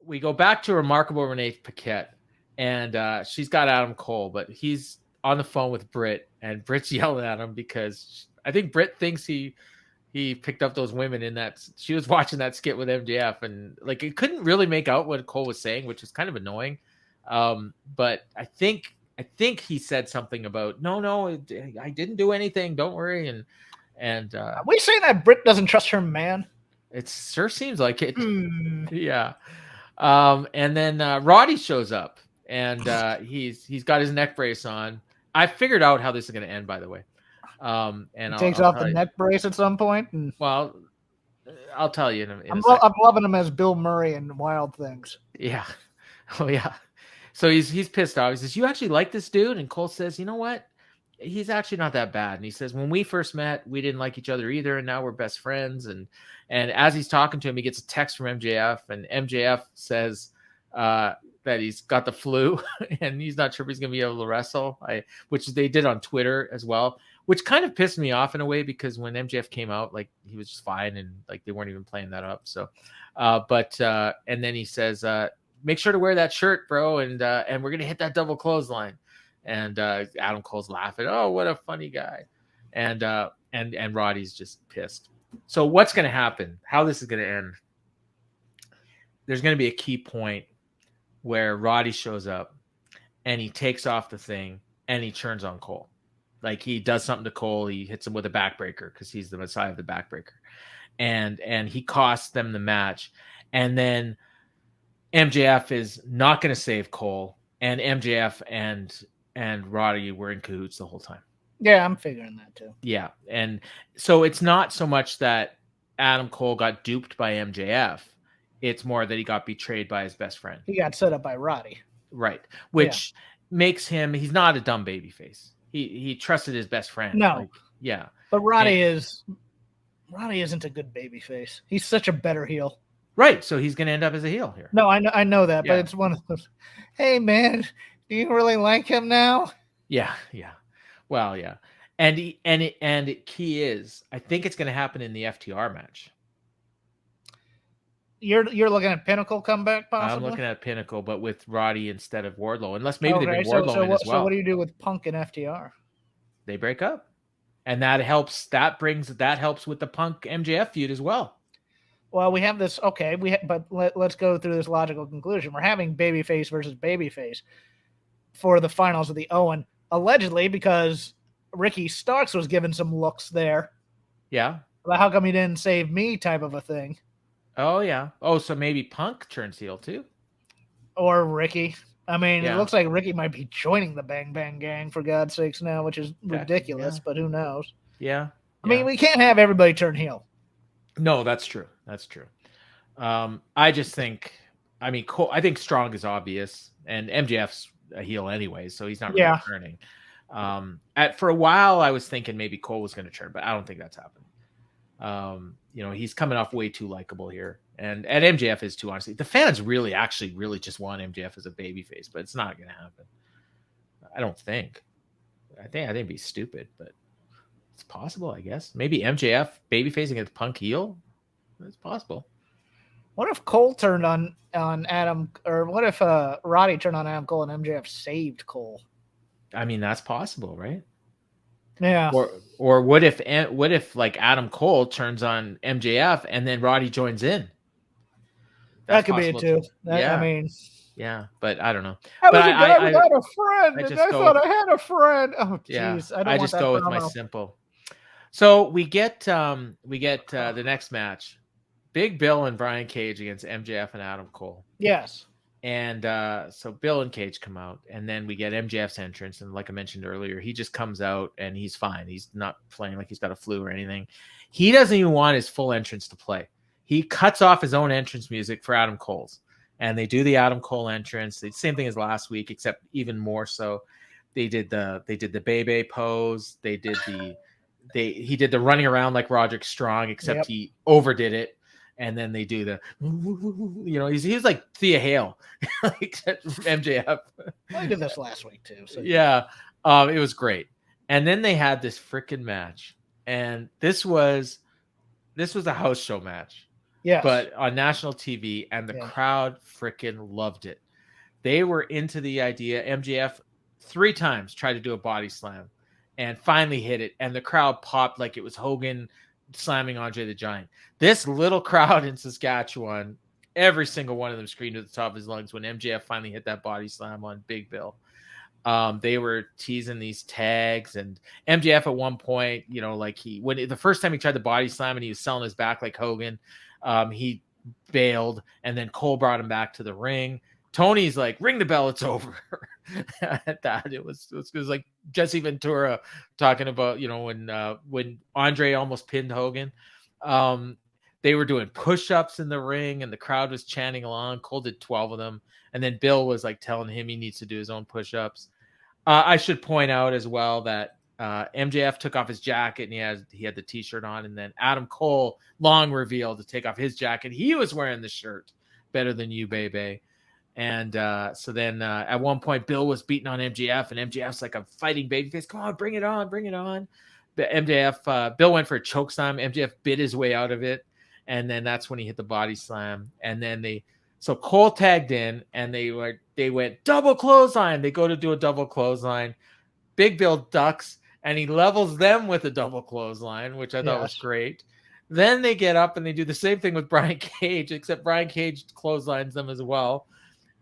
we go back to Remarkable Renee Paquette, and she's got Adam Cole, but he's on the phone with Britt, and Britt's yelling at him because I think Britt thinks he picked up those women in that. She was watching that skit with MJF, and like it couldn't really make out what Cole was saying, which is kind of annoying. But I think he said something about no, I didn't do anything. Don't worry. And are we saying that Britt doesn't trust her man? It sure seems like it. Yeah. And then Roddy shows up, and he's got his neck brace on. I figured out how this is going to end, by the way. And he takes off the neck brace at some point. And... Well, I'll tell you in a I'm loving him as Bill Murray in Wild Things. Yeah. Oh yeah. So he's pissed off. He says, "You actually like this dude?" And Cole says, "You know what? He's actually not that bad." And he says, "When we first met, we didn't like each other either, and now we're best friends." And as he's talking to him, he gets a text from MJF, and MJF says that he's got the flu and he's not sure if he's going to be able to wrestle. Which they did on Twitter as well, which kind of pissed me off in a way, because when MJF came out, like he was just fine, and like they weren't even playing that up. So, and then he says, "Make sure to wear that shirt, bro, and we're gonna hit that double clothesline." And Adam Cole's laughing. "Oh, what a funny guy!" And Roddy's just pissed. So what's gonna happen? How this is gonna end? There's gonna be a key point where Roddy shows up and he takes off the thing and he turns on Cole. Like he does something to Cole. He hits him with a backbreaker because he's the messiah of the backbreaker, and he costs them the match. And then MJF is not going to save Cole, and MJF and Roddy were in cahoots the whole time. Yeah, I'm figuring that too. Yeah, and so it's not so much that Adam Cole got duped by MJF. It's more that he got betrayed by his best friend. He got set up by Roddy. Right, which makes him, he's not a dumb babyface. He trusted his best friend. No. Yeah. But Roddy isn't a good babyface. He's such a better heel. Right, so he's going to end up as a heel here. No, I know that, but it's one of those, hey, man, do you really like him now? Yeah. Well, yeah. And key is, I think it's going to happen in the FTR match. You're looking at Pinnacle comeback, possibly? I'm looking at Pinnacle, but with Roddy instead of Wardlow. Unless maybe they bring Wardlow in as well. So what do you do with Punk and FTR? They break up. And that helps with the Punk MJF feud as well. Well, we have this, okay, but let's go through this logical conclusion. We're having babyface versus babyface for the finals of the Owen, allegedly because Ricky Starks was given some looks there. Yeah. Well, how come he didn't save me type of a thing? Oh, yeah. Oh, so maybe Punk turns heel too? Or Ricky. I mean, It looks like Ricky might be joining the Bang Bang Gang, for God's sakes now, which is ridiculous, but who knows? Yeah. I mean, we can't have everybody turn heel. No, that's true. I just think, Cole, I think Strong is obvious, and MJF's a heel anyway, so he's not really turning. For a while, I was thinking maybe Cole was going to turn, but I don't think that's happening. He's coming off way too likable here, and MJF is too, honestly. The fans really just want MJF as a babyface, but it's not going to happen. I don't think. I think it'd be stupid, but it's possible, I guess. Maybe MJF babyface against Punk heel. It's possible. What if Cole turned on Adam, or what if Roddy turned on Adam Cole and MJF saved Cole? I mean, that's possible, right? Yeah. Or what if like Adam Cole turns on MJF and then Roddy joins in? That could be it too. Yeah, but I don't know. I was a guy without a friend, and I thought I had a friend. Oh, jeez. I just go with my simple. So we get the next match. Big Bill and Brian Cage against MJF and Adam Cole. Yes. And so Bill and Cage come out, and then we get MJF's entrance. And like I mentioned earlier, he just comes out and he's fine. He's not playing like he's got a flu or anything. He doesn't even want his full entrance to play. He cuts off his own entrance music for Adam Cole's. And they do the Adam Cole entrance. The same thing as last week, except even more so. They did the Bebe pose. He did the running around like Roderick Strong, except he overdid it. And then they do the, he's like Thea Hale, except MJF. I did this last week too. So. Yeah, it was great. And then they had this freaking match, and this was a house show match. Yes. but on national TV, and the crowd freaking loved it. They were into the idea. MJF 3 times tried to do a body slam and finally hit it, and the crowd popped like it was Hogan slamming Andre the Giant. This little crowd in Saskatchewan, every single one of them screamed at the top of his lungs when MJF finally hit that body slam on Big Bill. They were teasing these tags, and MJF at one point, like the first time he tried the body slam and he was selling his back like Hogan, he bailed, and then Cole brought him back to the ring. Tony's like, ring the bell, it's over. At that, it was like Jesse Ventura talking about, when Andre almost pinned Hogan. They were doing push-ups in the ring, and the crowd was chanting along. Cole did 12 of them, and then Bill was like telling him he needs to do his own push-ups. I should point out as well that MJF took off his jacket, and he had the T-shirt on, and then Adam Cole long revealed to take off his jacket. He was wearing the shirt. Better than you, baby. And so then at one point, Bill was beating on MJF, and MJF's like a fighting babyface. Come on, bring it on, bring it on. But MJF, Bill went for a choke slam. MJF bit his way out of it, and then that's when he hit the body slam. And then so Cole tagged in, and they went double clothesline. They go to do a double clothesline. Big Bill ducks, and he levels them with a double clothesline, which I thought was great. Then they get up and they do the same thing with Brian Cage, except Brian Cage clotheslines them as well.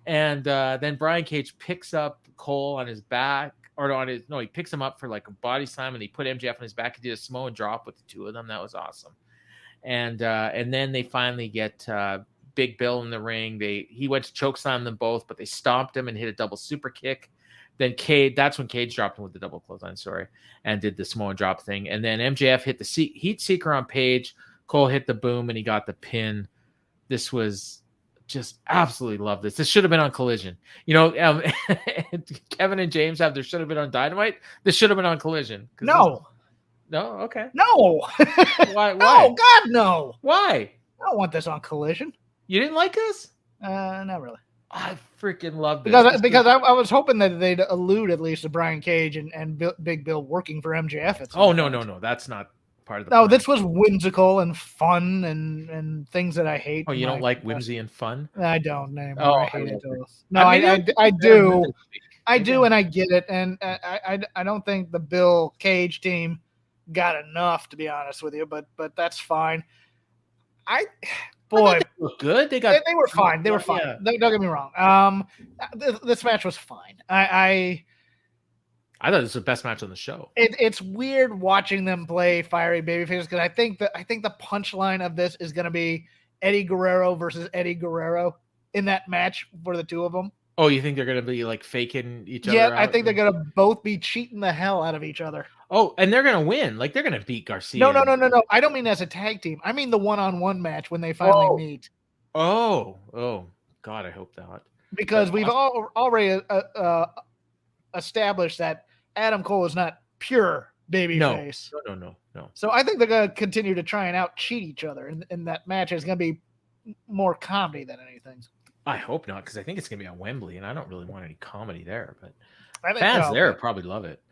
And then Brian Cage picks up Cole on his back, he picks him up for like a body slam, and he put MJF on his back. He did a Samoan drop with the two of them. That was awesome. And then they finally get Big Bill in the ring. He went to choke slam them both, but they stomped him and hit a double super kick. Then that's when Cage dropped him with the double clothesline, and did the Samoan drop thing. And then MJF hit the heat seeker on Page. Cole hit the boom, and he got the pin. This was just absolutely love this. This should have been on Collision. Kevin and James there should have been on Dynamite. This should have been on Collision. No. No? Okay. No. Why? Oh, God, no. Why? I don't want this on Collision. You didn't like this? Not really. I freaking love this. Because I was hoping that they'd allude at least to Brian Cage and Big Bill working for MJF. No. That's not part of the plan. This was whimsical and fun and things that I hate. Oh, you don't like whimsy and fun? I don't anymore. Oh, I hate it. No, I do. I do, and I get it. And I don't think the Bill Cage team got enough, to be honest with you, but that's fine. Boy, they look good. They were fine. They were fine. Yeah. Don't get me wrong. This match was fine. I thought this was the best match on the show. It's weird watching them play fiery babyface, because I think the punchline of this is going to be Eddie Guerrero versus Eddie Guerrero in that match for the two of them. Oh, you think they're going to be like faking each other? Yeah, I think they're going to both be cheating the hell out of each other. Oh, and they're going to win. Like, they're going to beat Garcia. No. I don't mean as a tag team. I mean the one-on-one match when they finally meet. Oh, God, I hope not. Because we've already established that Adam Cole is not pure babyface. No. So I think they're going to continue to try and out-cheat each other. And that match is going to be more comedy than anything. I hope not, because I think it's going to be on Wembley, and I don't really want any comedy there. But fans there probably love it.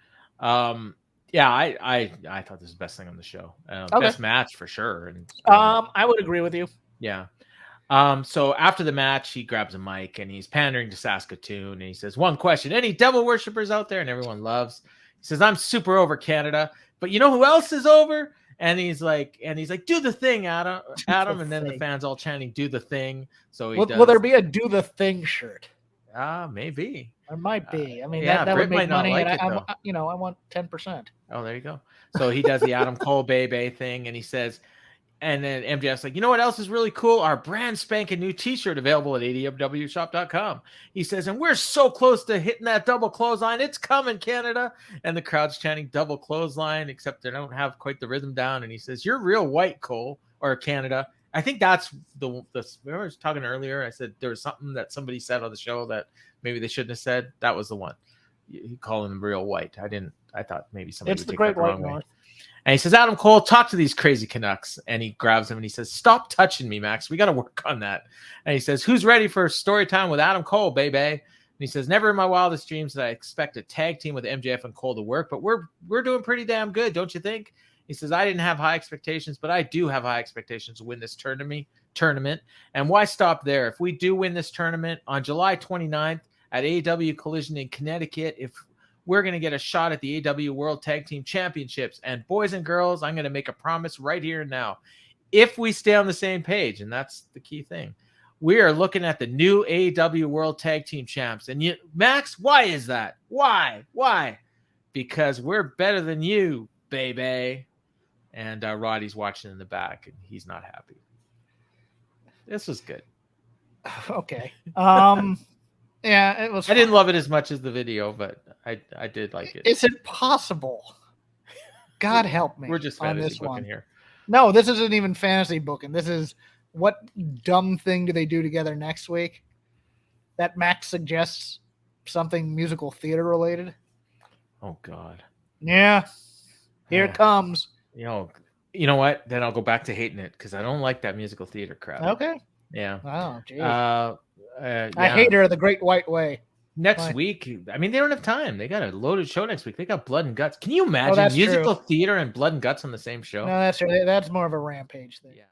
Yeah, I thought this was the best thing on the show. Best match for sure. And I would agree with you. Yeah. So after the match, he grabs a mic and he's pandering to Saskatoon, and he says, "One question: any devil worshippers out there?" And everyone loves. He says, "I'm super over Canada, but you know who else is over?" And he's like, "Do the thing, Adam." And then the fans all chanting, "Do the thing." So will there be a "Do the Thing" shirt? Maybe. There might be. I mean, that would make money. Like and I want 10%. Oh, there you go. So he does the Adam Cole Bebe thing, and he says, and then MJF's like, "You know what else is really cool? Our brand spanking new T-shirt available at AEWshop.com." He says, "And we're so close to hitting that double clothesline. It's coming, Canada." And the crowd's chanting double clothesline, except they don't have quite the rhythm down. And he says, "You're real white, Cole, or Canada." I think that's remember I was talking earlier. I said there was something that somebody said on the show that maybe they shouldn't have said. That was the one. He calling them real white. I thought maybe somebody would take that the wrong way. And he says, "Adam Cole, talk to these crazy Canucks." And he grabs him and he says, "Stop touching me, Max. We got to work on that." And he says, "Who's ready for story time with Adam Cole, baby?" And he says, "Never in my wildest dreams did I expect a tag team with MJF and Cole to work, but we're doing pretty damn good, don't you think?" He says, I didn't have high expectations, but I do have high expectations to win this tournament. And why stop there? If we do win this tournament on July 29th at AEW Collision in Connecticut, if we're going to get a shot at the AEW World Tag Team Championships. And boys and girls, I'm going to make a promise right here and now. If we stay on the same page, and that's the key thing, we are looking at the new AEW World Tag Team Champs. And Max, why is that? Why? Because we're better than you, baby. And Roddy's watching in the back, and he's not happy. This was good. Okay. Yeah, it was. I didn't love it as much as the video, but I did like it. Is it possible? God help me. We're just fantasy booking here. No, this isn't even fantasy booking. This is what dumb thing do they do together next week? That Max suggests something musical theater related. Oh God. Yeah. Here it comes. You know what? Then I'll go back to hating it because I don't like that musical theater crap. Okay. Yeah. Oh, geez. Yeah. I hate her the Great White Way. Next week, I mean, they don't have time. They got a loaded show next week. They got Blood and Guts. Can you imagine that's musical true. theater and Blood and Guts on the same show? No, that's more of a Rampage thing. Yeah.